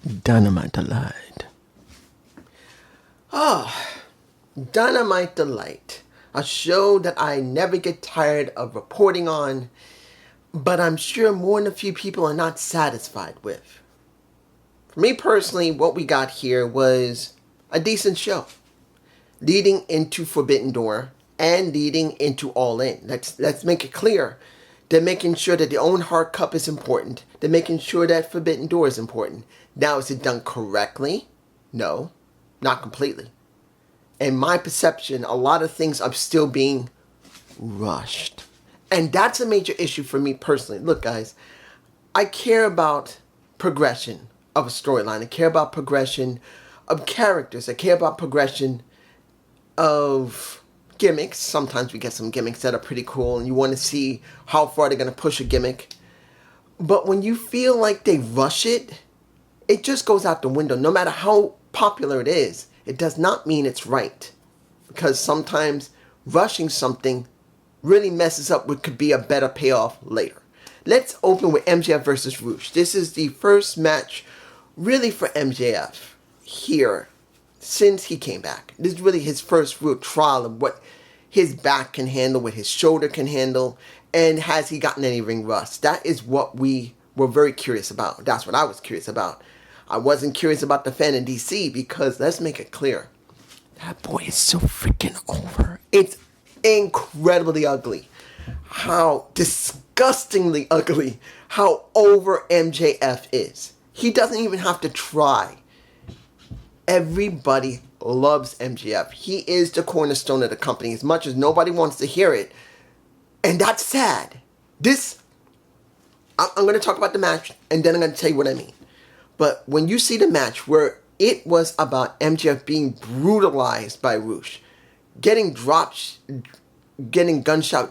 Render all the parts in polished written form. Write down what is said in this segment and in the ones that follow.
Dynamite Delight. Dynamite Delight. A show that I never get tired of reporting on, but I'm sure more than a few people are not satisfied with. For me personally, what we got here was a decent show. Leading into Forbidden Door and leading into All In. Let's make it clear. They're making sure that the Owen Hart Cup is important. They're making sure that Forbidden Door is important. Now, is it done correctly? No, not completely. In my perception, a lot of things are still being rushed. And that's a major issue for me personally. Look, guys, I care about progression of a storyline. I care about progression of characters. I care about progression of gimmicks. Sometimes we get some gimmicks that are pretty cool and you want to see how far they're going to push a gimmick. But when you feel like they rush it, it just goes out the window. No matter how popular it is, it does not mean it's right. Because sometimes rushing something really messes up what could be a better payoff later. Let's open with MJF versus Roosh. This is the first match really for MJF here since he came back. This is really his first real trial of what his back can handle, what his shoulder can handle, and has he gotten any ring rust? That is what we were very curious about. That's what I was curious about. I wasn't curious about the fan in DC because, let's make it clear, that boy is so freaking over. It's incredibly ugly. How disgustingly ugly how over MJF is. He doesn't even have to try. Everybody loves MJF. He is the cornerstone of the company as much as nobody wants to hear it. And that's sad. I'm going to talk about the match and then I'm going to tell you what I mean. But when you see the match where it was about MJF being brutalized by Roosh, getting gunshot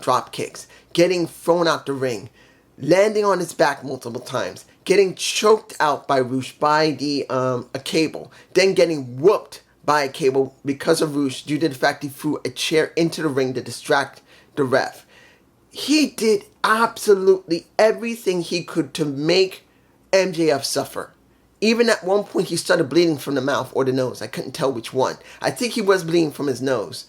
drop kicks, getting thrown out the ring, landing on his back multiple times, getting choked out by Roosh by a cable, then getting whooped by a cable because of Roosh due to the fact he threw a chair into the ring to distract the ref. He did absolutely everything he could to make MJF suffer. Even at one point he started bleeding from the mouth or the nose. I couldn't tell which one. I think he was bleeding from his nose.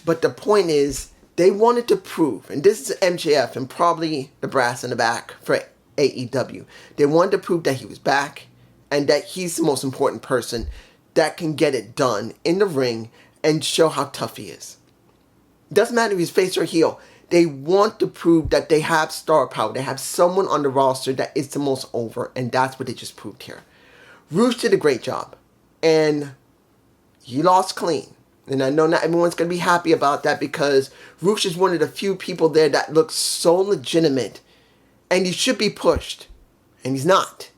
But the point is, they wanted to prove, and this is MJF and probably the brass in the back for AEW. They wanted to prove that he was back and that he's the most important person that can get it done in the ring and show how tough he is. Doesn't matter if he's face or heel. They want to prove that they have star power. They have someone on the roster that is the most over, and that's what they just proved here. Roosh did a great job, and he lost clean. And I know not everyone's going to be happy about that because Roosh is one of the few people there that looks so legitimate, and he should be pushed, and he's not.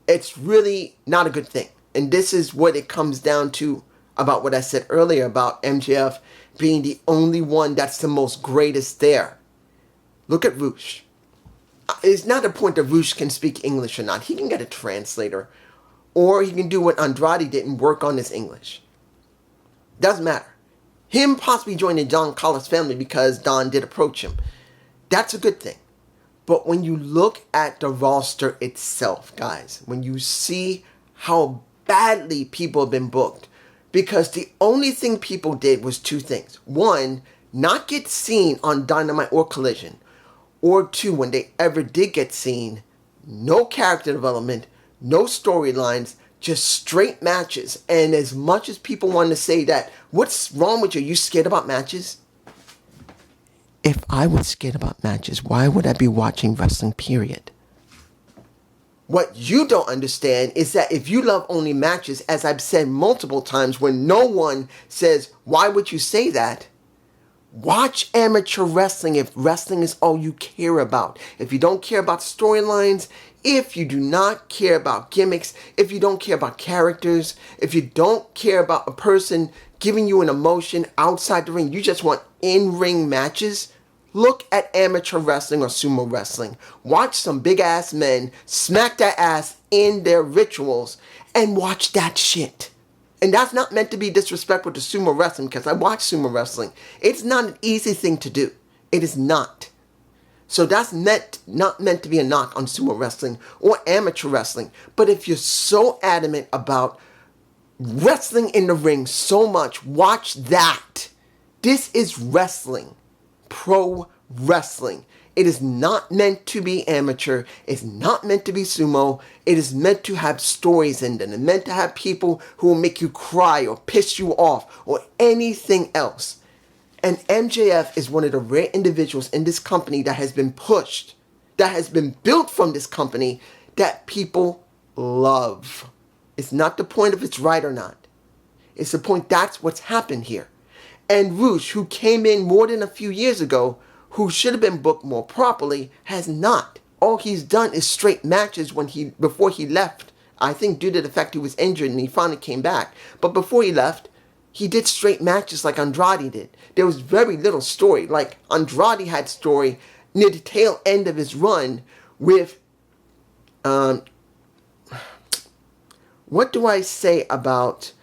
It's really not a good thing. And this is what it comes down to about what I said earlier about MJF being the only one that's the most greatest there. Look at Roosh. It's not a point that Roosh can speak English or not. He can get a translator. Or he can do what Andrade did and work on his English. Doesn't matter. Him possibly joining Don Callis' family because Don did approach him. That's a good thing. But when you look at the roster itself, guys, when you see how badly people have been booked, because the only thing people did was two things. One, not get seen on Dynamite or Collision. Or two, when they ever did get seen, no character development, no storylines, just straight matches. And as much as people want to say that, what's wrong with you? You scared about matches? If I was scared about matches, why would I be watching wrestling, period? What you don't understand is that if you love only matches, as I've said multiple times, when no one says, why would you say that? Watch amateur wrestling if wrestling is all you care about. If you don't care about storylines, if you do not care about gimmicks, if you don't care about characters, if you don't care about a person giving you an emotion outside the ring, you just want in-ring matches, look at amateur wrestling or sumo wrestling. Watch some big-ass men smack that ass in their rituals and watch that shit. And that's not meant to be disrespectful to sumo wrestling because I watch sumo wrestling. It's not an easy thing to do. It is not. So that's not meant to be a knock on sumo wrestling or amateur wrestling. But if you're so adamant about wrestling in the ring so much, watch that. This is wrestling. Pro wrestling. It is not meant to be amateur. It's not meant to be sumo. It is meant to have stories in them. It's meant to have people who will make you cry or piss you off or anything else. And MJF is one of the rare individuals in this company that has been pushed, that has been built from this company, that people love. It's not the point if it's right or not. It's the point that's what's happened here. And Roosh, who came in more than a few years ago, who should have been booked more properly, has not. All he's done is straight matches before he left. I think due to the fact he was injured and he finally came back. But before he left, he did straight matches like Andrade did. There was very little story. Like Andrade had story near the tail end of his run with, what do I say about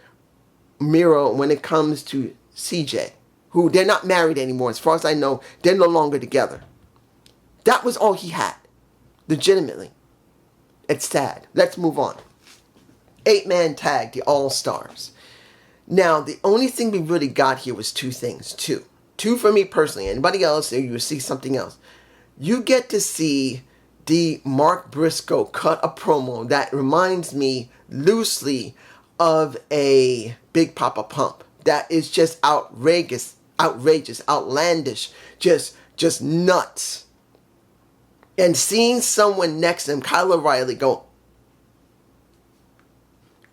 Miro when it comes to CJ? Who they're not married anymore. As far as I know, they're no longer together. That was all he had. Legitimately. It's sad. Let's move on. 8-man tag, the All-Stars. Now, the only thing we really got here was two things. Two for me personally. Anybody else, you will see something else. You get to see the Mark Briscoe cut a promo that reminds me loosely of a Big Papa Pump. That is just outrageous, outlandish, just nuts. And seeing someone next to him, Kyle O'Reilly, go,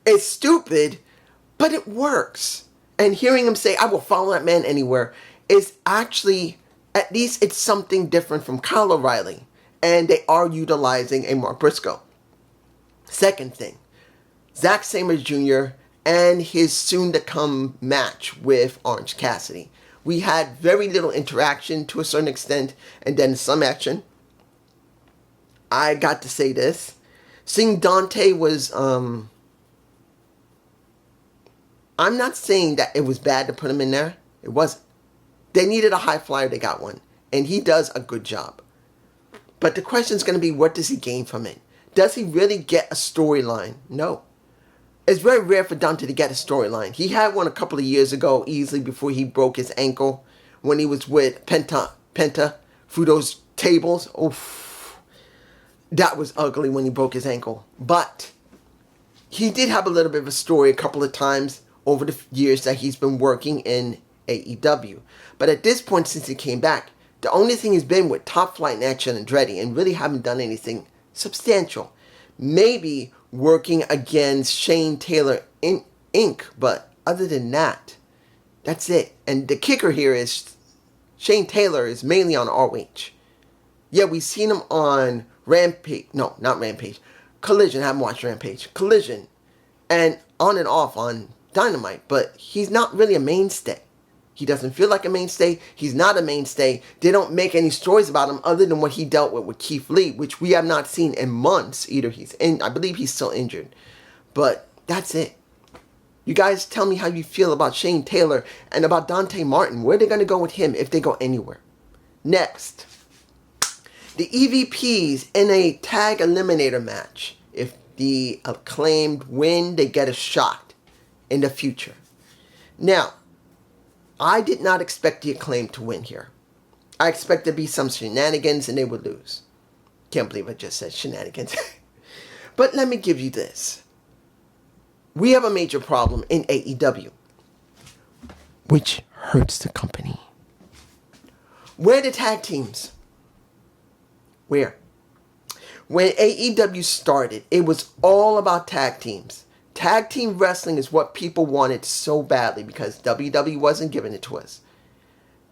it's stupid, but it works. And hearing him say, I will follow that man anywhere, is actually, at least it's something different from Kyle O'Reilly. And they are utilizing a Mark Briscoe. Second thing, Zack Sabre Jr. and his soon-to-come match with Orange Cassidy. We had very little interaction to a certain extent, and then some action. I got to say this. Seeing Dante was, I'm not saying that it was bad to put him in there. It wasn't. They needed a high flyer, they got one. And he does a good job. But the question is going to be, what does he gain from it? Does he really get a storyline? No. It's very rare for Dante to get a storyline. He had one a couple of years ago, easily before he broke his ankle, when he was with Penta through those tables. Oof. That was ugly when he broke his ankle. But he did have a little bit of a story a couple of times over the years that he's been working in AEW. But at this point, since he came back, the only thing he's been with Top Flight and Action Andretti, and really haven't done anything substantial. Maybe working against Shane Taylor Inc. But other than that, that's it. And the kicker here is Shane Taylor is mainly on ROH. Yeah, we've seen him on Rampage. No, not Rampage. Collision. I haven't watched Rampage. Collision. And on and off on Dynamite. But he's not really a mainstay. He doesn't feel like a mainstay. He's not a mainstay. They don't make any stories about him other than what he dealt with Keith Lee, which we have not seen in months. Either I believe he's still injured. But that's it. You guys tell me how you feel about Shane Taylor and about Dante Martin. Where are they going to go with him if they go anywhere? Next. The EVPs in a tag eliminator match. If the Acclaimed win, they get a shot in the future. Now, I did not expect the Acclaimed to win here. I expect there to be some shenanigans and they would lose. Can't believe I just said shenanigans. But let me give you this. We have a major problem in AEW, which hurts the company. Where are the tag teams? Where? When AEW started, it was all about tag teams. Tag team wrestling is what people wanted so badly because WWE wasn't giving it to us.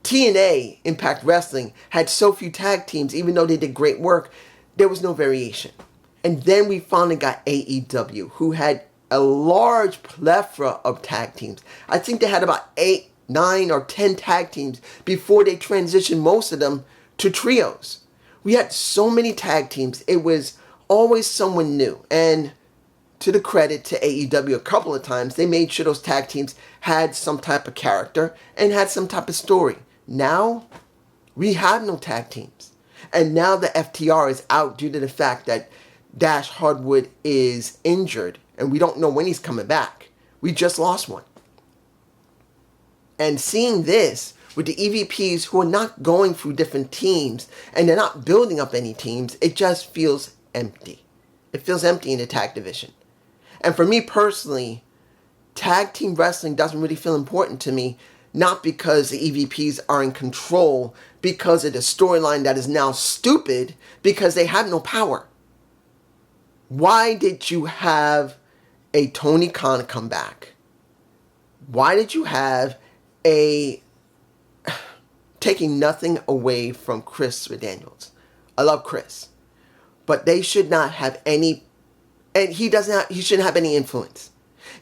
TNA, Impact Wrestling, had so few tag teams, even though they did great work, there was no variation. And then we finally got AEW, who had a large plethora of tag teams. I think they had about 8, 9, or 10 tag teams before they transitioned most of them to trios. We had so many tag teams, it was always someone new. And to the credit to AEW, a couple of times, they made sure those tag teams had some type of character and had some type of story. Now, we have no tag teams. And now the FTR is out due to the fact that Dash Hardwood is injured and we don't know when he's coming back. We just lost one. And seeing this with the EVPs who are not going through different teams and they're not building up any teams, it just feels empty. It feels empty in the tag division. And for me personally, tag team wrestling doesn't really feel important to me, not because the EVPs are in control, because of the storyline that is now stupid, because they have no power. Why did you have a Tony Khan come back? Why did you have a... taking nothing away from Chris Daniels. I love Chris. But they should not have any... and he shouldn't have any influence.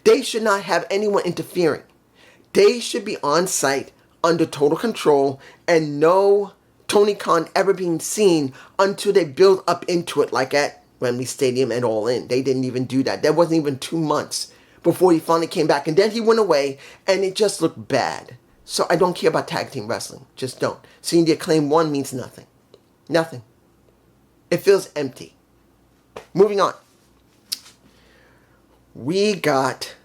They should not have anyone interfering. They should be on site under total control and no Tony Khan ever being seen until they build up into it, like at Wembley Stadium and All In. They didn't even do that. That wasn't even 2 months before he finally came back. And then he went away and it just looked bad. So I don't care about tag team wrestling. Just don't. Seeing the Acclaim 1 means nothing. Nothing. It feels empty. Moving on. We got...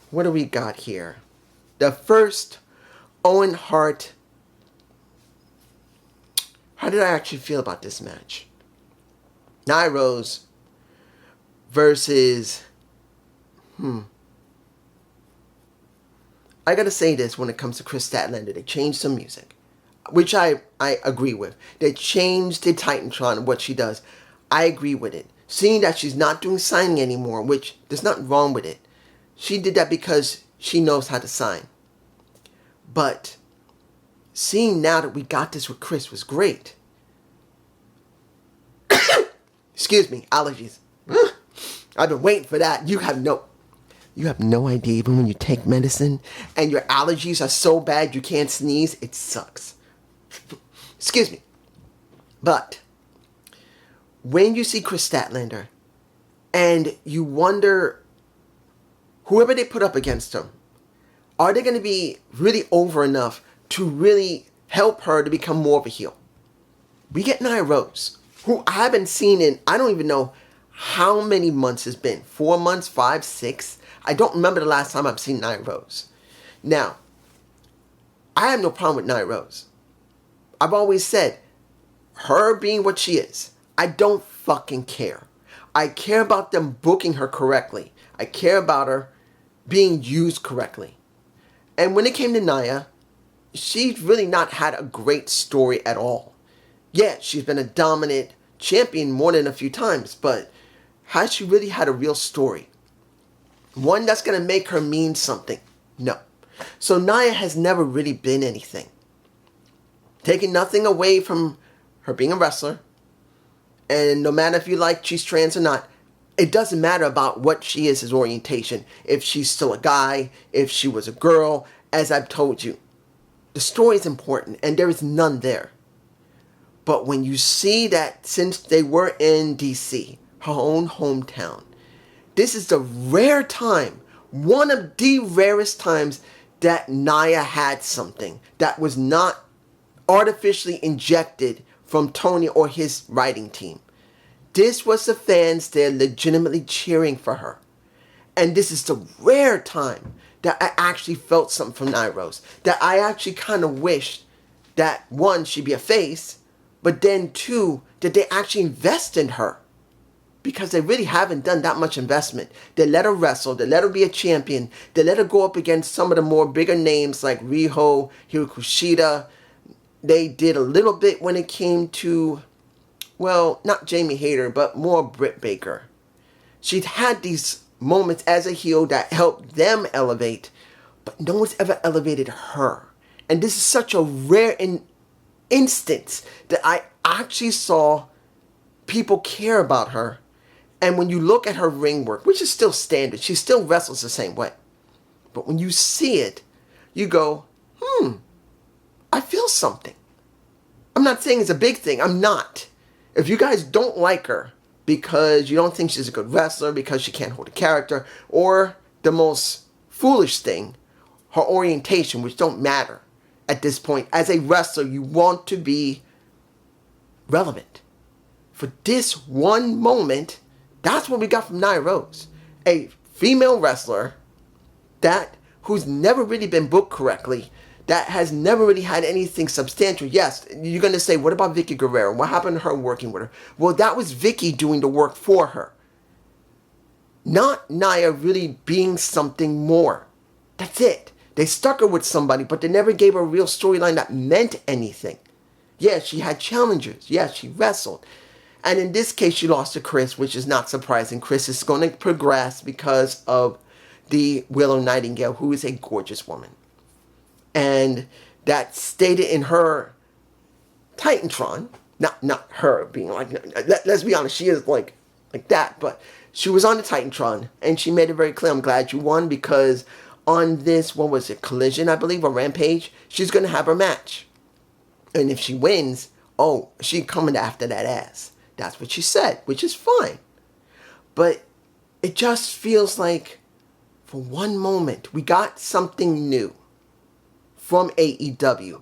what do we got here? The first Owen Hart... How did I actually feel about this match? Nia Rose versus... I gotta say this when it comes to Chris Statlander. They changed some music, which I agree with. They changed the Titantron, what she does. I agree with it. Seeing that she's not doing signing anymore, which there's nothing wrong with it. She did that because she knows how to sign. But seeing now that we got this with Chris was great. Excuse me, allergies. I've been waiting for that. You have no idea, even when you take medicine and your allergies are so bad you can't sneeze, it sucks. Excuse me. But when you see Chris Statlander and you wonder, whoever they put up against him, are they going to be really over enough to really help her to become more of a heel? We get Nia Rose, who I haven't seen in, I don't even know how many months it's been. 4 months, 5, 6. I don't remember the last time I've seen Nia Rose. Now, I have no problem with Nia Rose. I've always said, her being what she is, I don't fucking care. I care about them booking her correctly. I care about her being used correctly. And when it came to Nia, she's really not had a great story at all. Yeah, she's been a dominant champion more than a few times, but has she really had a real story? One that's going to make her mean something? No. So Nia has never really been anything. Taking nothing away from her being a wrestler, and no matter if you like she's trans or not, it doesn't matter about what she is as orientation. If she's still a guy, if she was a girl, as I've told you. The story is important, and there is none there. But when you see that since they were in DC, her own hometown, this is the rare time, one of the rarest times that Nia had something that was not artificially injected from Tony or his writing team. This was the fans there legitimately cheering for her. And this is the rare time that I actually felt something from Nia Rose. That I actually kind of wished that, one, she'd be a face, but then two, that they actually invest in her. Because they really haven't done that much investment. They let her wrestle. They let her be a champion. They let her go up against some of the more bigger names like Riho, Hiro Kushida. They did a little bit when it came to, well, not Jamie Hayter, but more Britt Baker. She'd had these moments as a heel that helped them elevate, but no one's ever elevated her. And this is such a rare instance that I actually saw people care about her. And when you look at her ring work, which is still standard, she still wrestles the same way. But when you see it, you go, I feel something. I'm not saying it's a big thing. I'm not. If you guys don't like her because you don't think she's a good wrestler, because she can't hold a character, or the most foolish thing, her orientation, which don't matter at this point. As a wrestler, you want to be relevant. For this one moment, that's what we got from Nia Rose. A female wrestler who's never really been booked correctly, that has never really had anything substantial. Yes, you're going to say, what about Vicky Guerrero? What happened to her working with her? Well, that was Vicky doing the work for her. Not Nia really being something more. That's it. They stuck her with somebody, but they never gave her a real storyline that meant anything. Yes, she had challengers. Yes, she wrestled. And in this case, she lost to Chris, which is not surprising. Chris is going to progress because of the Willow Nightingale, who is a gorgeous woman. And that stated in her Titantron, not her being like, let's be honest, she is like that, but she was on the Titantron, and she made it very clear, I'm glad you won, because on this, what was it, Collision, I believe, or Rampage, she's going to have her match. And if she wins, she's coming after that ass. That's what she said, which is fine. But it just feels like, for one moment, we got something new from AEW.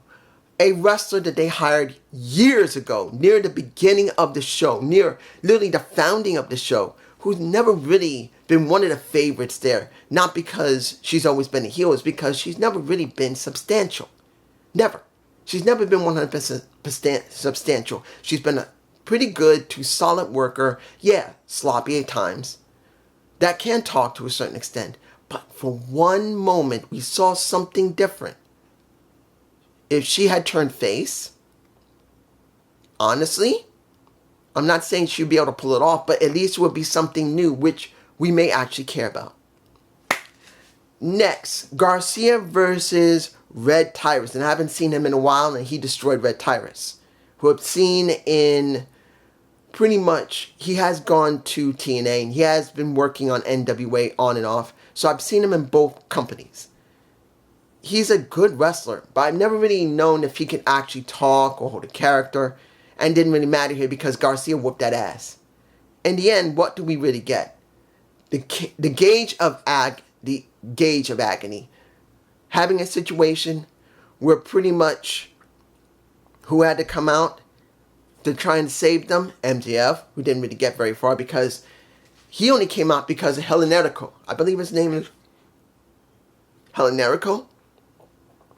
A wrestler that they hired years ago, near the beginning of the show, near literally the founding of the show, who's never really been one of the favorites there. Not because she's always been a heel, it's because she's never really been substantial. Never. She's never been 100% substantial. She's been a pretty good to solid worker. Yeah, sloppy at times. That can talk to a certain extent. But for one moment, we saw something different. If she had turned face, honestly, I'm not saying she'd be able to pull it off, but at least it would be something new, which we may actually care about. Next, Garcia versus Red Tyrus. And I haven't seen him in a while, and he destroyed Red Tyrus, who I've seen in pretty much, he has gone to TNA, and he has been working on NWA on and off. So I've seen him in both companies. He's a good wrestler, but I've never really known if he can actually talk or hold a character, and didn't really matter here because Garcia whooped that ass. In the end, what do we really get? The gauge of agony. Having a situation where pretty much who had to come out to try and save them? MJF, who didn't really get very far because he only came out because of Hellenerico. I believe his name is Hellenerico.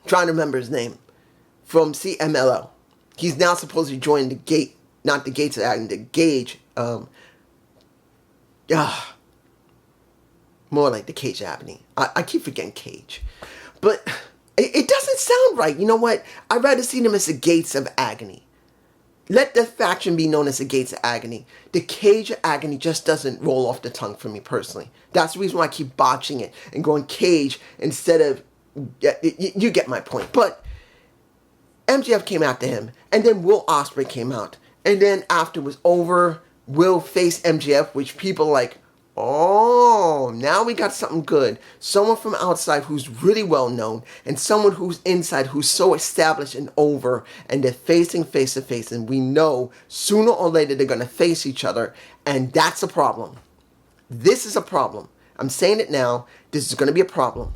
Trying to remember his name. From CMLL. He's now supposed to join the gate, not the gates of agony, the gauge. More like the cage of agony. I keep forgetting cage. But it doesn't sound right. You know what? I'd rather see them as the gates of agony. Let the faction be known as the gates of agony. The cage of agony just doesn't roll off the tongue for me personally. That's the reason why I keep botching it and going cage instead of... You get my point. But MJF came after him, and then Will Ospreay came out. And then after it was over, Will faced MJF, which people like, oh, now we got something good. Someone from outside who's really well known, and someone who's inside who's so established and over, and they're facing face to face, and we know sooner or later they're going to face each other, and that's a problem. This is a problem. I'm saying it now. This is going to be a problem.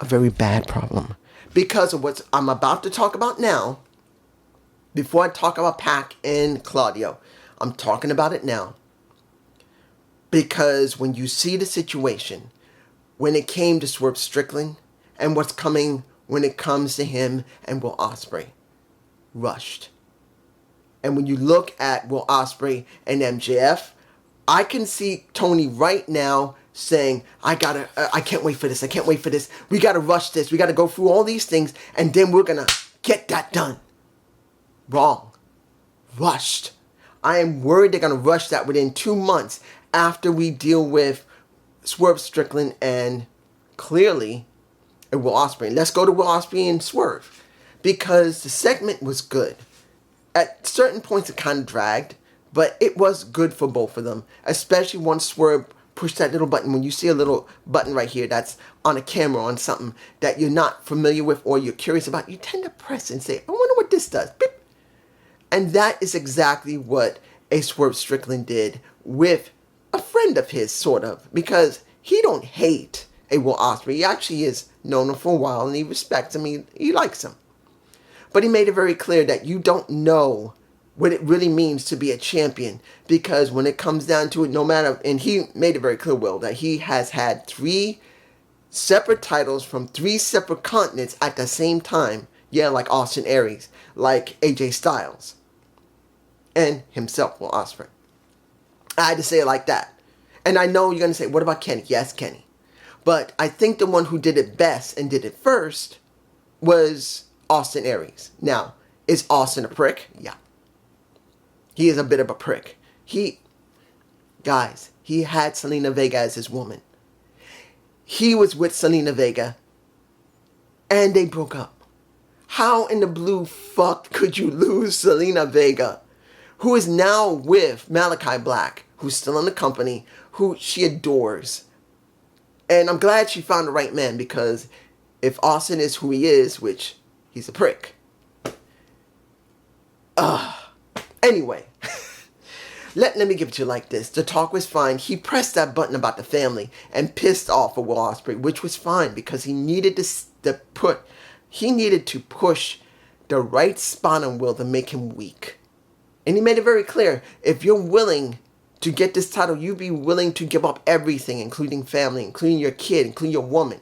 A very bad problem. Because of what I'm about to talk about now, before I talk about Pac and Claudio, I'm talking about it now. Because when you see the situation, when it came to Swerve Strickland, and what's coming when it comes to him and Will Ospreay, rushed. And when you look at Will Ospreay and MJF, I can see Tony right now saying, I can't wait for this, we gotta rush this, we gotta go through all these things, and then we're gonna get that done. Wrong. Rushed. I am worried they're gonna rush that within 2 months after we deal with Swerve Strickland and clearly Will Ospreay. Let's go to Will Ospreay and Swerve, because the segment was good. At certain points it kind of dragged, but it was good for both of them, especially once Swerve pushed that little button. When you see a little button right here that's on a camera on something that you're not familiar with or you're curious about, you tend to press and say, I wonder what this does. Beep. And that is exactly what a Swerve Strickland did with a friend of his, sort of, because he don't hate a Will Ospreay. He actually has known him for a while, and he respects him. He likes him. But he made it very clear that you don't know what it really means to be a champion. Because when it comes down to it, no matter, and he made it very clear, Will, that he has had 3 separate titles from 3 separate continents at the same time. Yeah, like Austin Aries, like AJ Styles, and himself, Will Ospreay. I had to say it like that. And I know you're going to say, what about Kenny? Yes, Kenny. But I think the one who did it best and did it first was Austin Aries. Now, is Austin a prick? Yeah. He is a bit of a prick. Guys, he had Selena Vega as his woman. He was with Selena Vega, and they broke up. How in the blue fuck could you lose Selena Vega, who is now with Malachi Black, who's still in the company, who she adores? And I'm glad she found the right man, because if Austin is who he is, which he's a prick. Anyway, let me give it to you like this. The talk was fine. He pressed that button about the family and pissed off at Will Ospreay, which was fine because he needed to push the right spot on Will to make him weak. And he made it very clear, if you're willing to get this title, you be willing to give up everything, including family, including your kid, including your woman.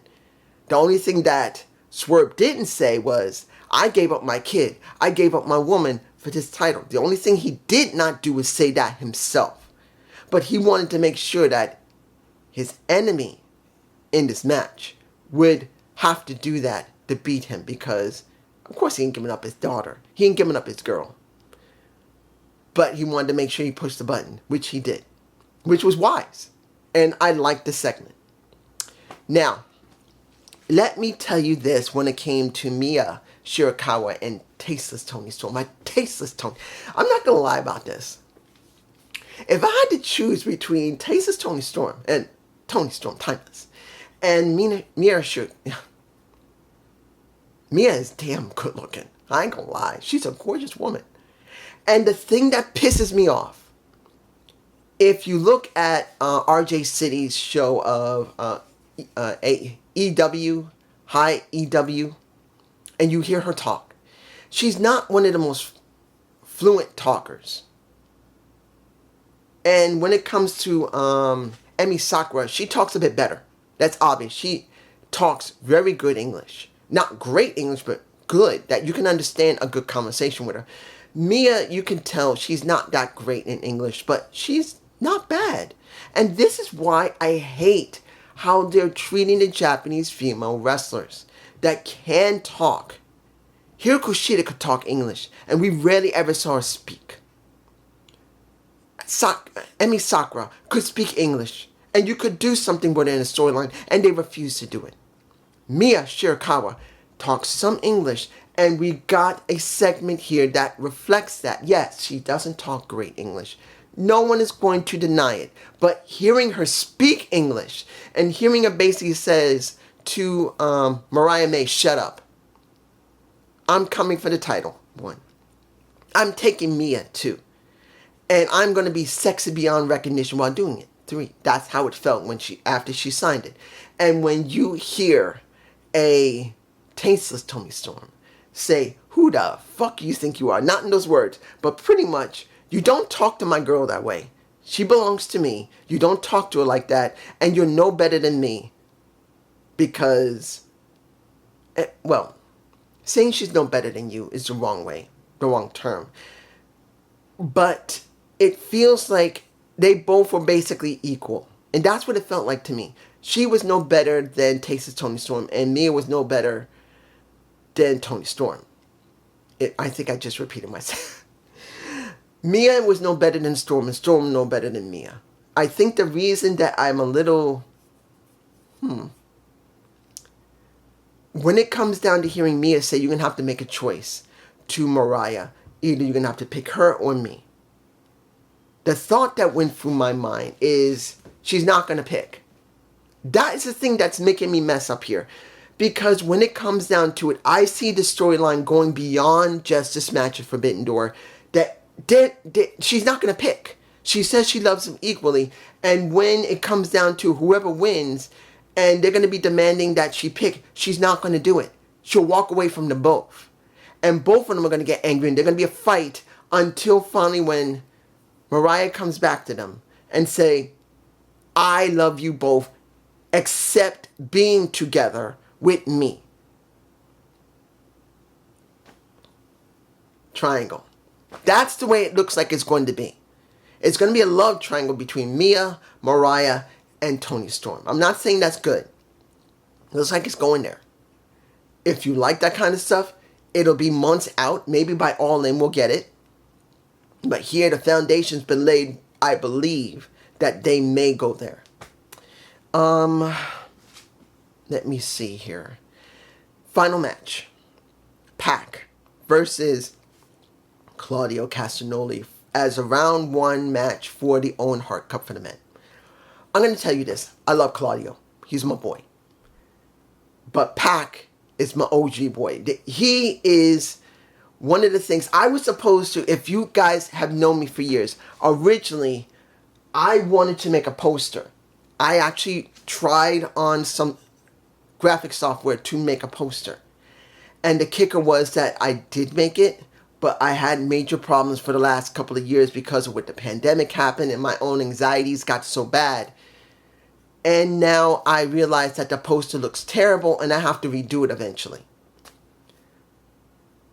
The only thing that Swerve didn't say was, I gave up my kid, I gave up my woman for this title. The only thing he did not do was say that himself. But he wanted to make sure that his enemy in this match would have to do that to beat him, because of course he ain't giving up his daughter. He ain't giving up his girl. But he wanted to make sure he pushed the button, which he did, which was wise. And I liked the segment. Now, let me tell you this when it came to Mia Shirakawa and Tasteless Toni Storm. My Tasteless Toni. I'm not going to lie about this. If I had to choose between Tasteless Toni Storm and Toni Storm, Timeless, and Mia Shirakawa, Mia is damn good looking. I ain't going to lie. She's a gorgeous woman. And the thing that pisses me off, if you look at RJ City's show of AEW, High EW, and you hear her talk, she's not one of the most fluent talkers. And when it comes to Emi Sakura, she talks a bit better. That's obvious. She talks very good English. Not great English, but good, that you can understand a good conversation with her. Mia, you can tell she's not that great in English, but she's not bad. And this is why I hate how they're treating the Japanese female wrestlers that can talk. Hiro Kushida could talk English, and we rarely ever saw her speak. Emi Sakura could speak English, and you could do something with her in a storyline, and they refuse to do it. Mia Shirakawa talks some English, and we got a segment here that reflects that. Yes, she doesn't talk great English. No one is going to deny it. But hearing her speak English, and hearing her basically says to Mariah May, shut up. I'm coming for the title, 1. I'm taking Mia, 2. And I'm going to be sexy beyond recognition while doing it, 3. That's how it felt after she signed it. And when you hear a Tasteless Toni Storm say, who the fuck you think you are? Not in those words, but pretty much, you don't talk to my girl that way. She belongs to me. You don't talk to her like that, and you're no better than me. Because, well, saying she's no better than you is the wrong term. But it feels like they both were basically equal. And that's what it felt like to me. She was no better than Tasteless Toni Storm, and Mia was no better than Toni Storm. I think I just repeated myself. Mia was no better than Storm, and Storm no better than Mia. I think the reason that I'm a little... When it comes down to hearing Mia say, you're going to have to make a choice to Mariah. Either you're going to have to pick her or me. The thought that went through my mind is, she's not going to pick. That is the thing that's making me mess up here. Because when it comes down to it, I see the storyline going beyond just this match at Forbidden Door. That she's not going to pick. She says she loves him equally. And when it comes down to whoever wins, and they're going to be demanding that she pick, she's not going to do it. She'll walk away from them both. And both of them are going to get angry, and there's going to be a fight until finally when Mariah comes back to them and say, I love you both, except being together with me. Triangle. That's the way it looks like it's going to be. It's going to be a love triangle between Mia, Mariah, and Toni Storm. I'm not saying that's good. It looks like it's going there. If you like that kind of stuff, it'll be months out. Maybe by All In we'll get it. But here the foundation's been laid, I believe, that they may go there. Let me see here. Final match. Pac versus Claudio Castagnoli as a round 1 match for the Owen Hart Cup for the men. I'm going to tell you this. I love Claudio. He's my boy. But Pac is my OG boy. He is one of the things I was supposed to, if you guys have known me for years, originally I wanted to make a poster. I actually tried on some graphic software to make a poster. And the kicker was that I did make it, but I had major problems for the last couple of years because of what the pandemic happened and my own anxieties got so bad. And now I realize that the poster looks terrible and I have to redo it eventually.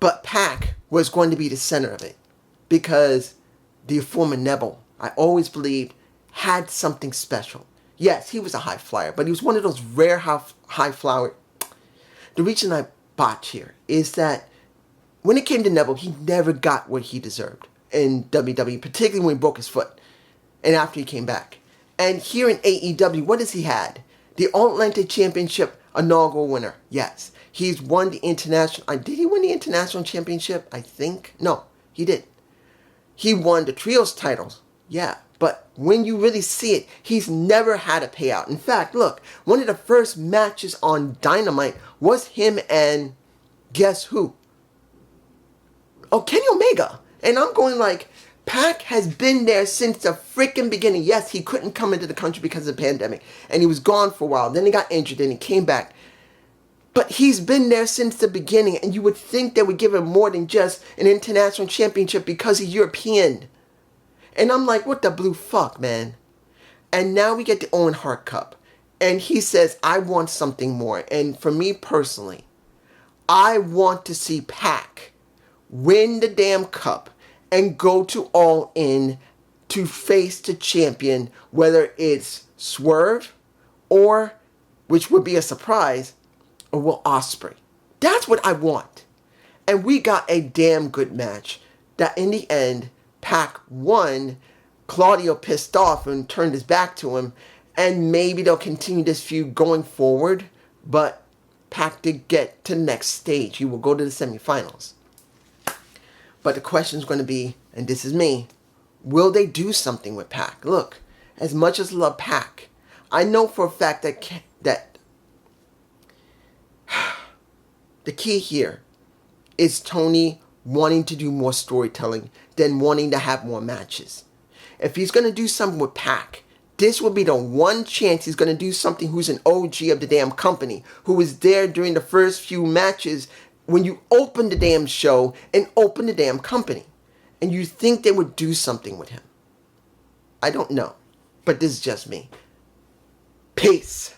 But Pac was going to be the center of it because the former Neville, I always believed, had something special. Yes, he was a high flyer, but he was one of those rare high flyer. The reason I botch here is that when it came to Neville, he never got what he deserved in WWE, particularly when he broke his foot and after he came back. And here in AEW, what has he had? The All-Atlantic Championship inaugural winner. Yes. He's won the international... Did he win the international championship? I think. No, he did. He won the trios titles. Yeah. But when you really see it, he's never had a payout. In fact, look, one of the first matches on Dynamite was him and guess who? Oh, Kenny Omega. And I'm going like, Pac has been there since the freaking beginning. Yes, he couldn't come into the country because of the pandemic. And he was gone for a while. Then he got injured and he came back. But he's been there since the beginning. And you would think they would give him more than just an international championship because he's European. And I'm like, what the blue fuck, man? And now we get the Owen Hart Cup. And he says, I want something more. And for me personally, I want to see Pac win the damn cup and go to All In to face the champion, whether it's Swerve or, which would be a surprise, or Will Ospreay. That's what I want. And we got a damn good match that in the end, Pac won. Claudio pissed off and turned his back to him. And maybe they'll continue this feud going forward. But Pac did get to the next stage. He will go to the semifinals. But the question is going to be, and this is me, will they do something with Pac? Look, as much as I love Pac, I know for a fact that the key here is Tony wanting to do more storytelling than wanting to have more matches. If he's going to do something with Pac, this will be the one chance he's going to do something who's an OG of the damn company, who was there during the first few matches when you open the damn show and open the damn company. And you think they would do something with him. I don't know. But this is just me. Peace.